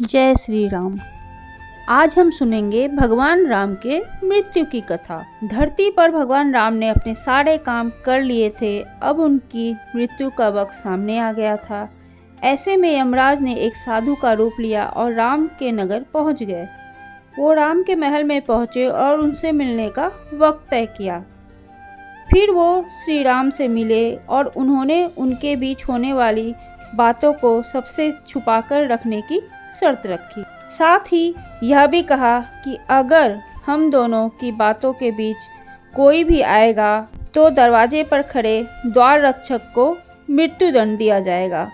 जय श्री राम। आज हम सुनेंगे भगवान राम के मृत्यु की कथा। धरती पर भगवान राम ने अपने सारे काम कर लिए थे, अब उनकी मृत्यु का वक्त सामने आ गया था। ऐसे में यमराज ने एक साधु का रूप लिया और राम के नगर पहुंच गए। वो राम के महल में पहुंचे और उनसे मिलने का वक्त तय किया। फिर वो श्री राम से मिले और उन्होंने उनके बीच होने वाली बातों को सबसे छुपाकर रखने की शर्त रखी। साथ ही यह भी कहा कि अगर हम दोनों की बातों के बीच कोई भी आएगा तो दरवाजे पर खड़े द्वार रक्षक को मृत्युदंड दिया जाएगा।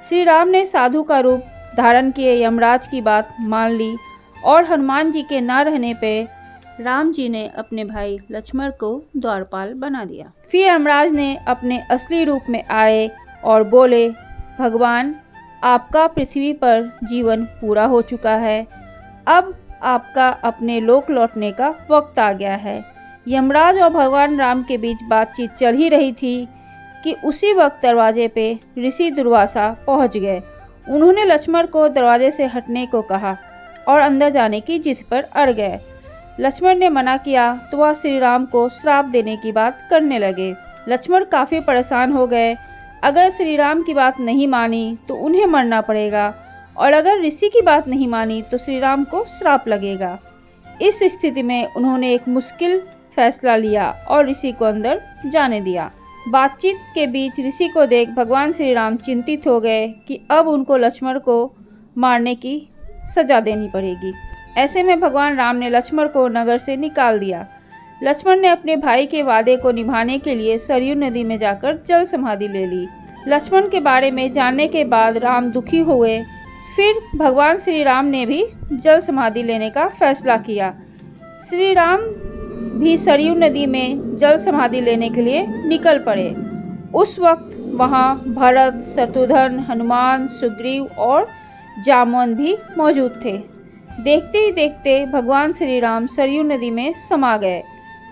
श्री राम ने साधु का रूप धारण किए यमराज की बात मान ली और हनुमान जी के न रहने पे राम जी ने अपने भाई लक्ष्मण को द्वारपाल बना दिया। फिर यमराज ने अपने असली रूप में आए और बोले, भगवान, आपका पृथ्वी पर जीवन पूरा हो चुका है, अब आपका अपने लोक लौटने का वक्त आ गया है। यमराज और भगवान राम के बीच बातचीत चल ही रही थी कि उसी वक्त दरवाजे पे ऋषि दुर्वासा पहुंच गए। उन्होंने लक्ष्मण को दरवाजे से हटने को कहा और अंदर जाने की जिद पर अड़ गए। लक्ष्मण ने मना किया तो वह श्री राम को श्राप देने की बात करने लगे। लक्ष्मण काफ़ी परेशान हो गए। अगर श्री राम की बात नहीं मानी तो उन्हें मरना पड़ेगा और अगर ऋषि की बात नहीं मानी तो श्री राम को श्राप लगेगा। इस स्थिति में उन्होंने एक मुश्किल फैसला लिया और ऋषि को अंदर जाने दिया। बातचीत के बीच ऋषि को देख भगवान श्री राम चिंतित हो गए कि अब उनको लक्ष्मण को मारने की सजा देनी पड़ेगी। ऐसे में भगवान राम ने लक्ष्मण को नगर से निकाल दिया। लक्ष्मण ने अपने भाई के वादे को निभाने के लिए सरयू नदी में जाकर जल समाधि ले ली। लक्ष्मण के बारे में जानने के बाद राम दुखी हुए। फिर भगवान श्री राम ने भी जल समाधि लेने का फैसला किया। श्री राम भी सरयू नदी में जल समाधि लेने के लिए निकल पड़े। उस वक्त वहाँ भरत, शत्रुघ्न, हनुमान, सुग्रीव और जामवंत भी मौजूद थे। देखते ही देखते भगवान श्री राम सरयू नदी में समा गए।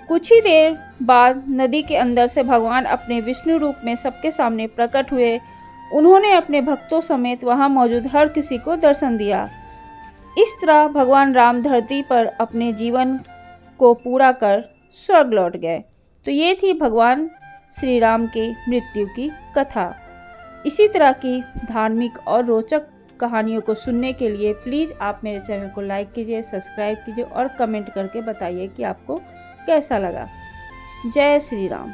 कुछ ही देर बाद नदी के अंदर से भगवान अपने विष्णु रूप में सबके सामने प्रकट हुए। उन्होंने अपने भक्तों समेत वहां मौजूद हर किसी को दर्शन दिया। इस तरह भगवान राम धरती पर अपने जीवन को पूरा कर स्वर्ग लौट गए। तो ये थी भगवान श्री राम की मृत्यु की कथा। इसी तरह की धार्मिक और रोचक कहानियों को सुनने के लिए प्लीज़ आप मेरे चैनल को लाइक कीजिए, सब्सक्राइब कीजिए और कमेंट करके बताइए कि आपको कैसा लगा। जय श्री राम।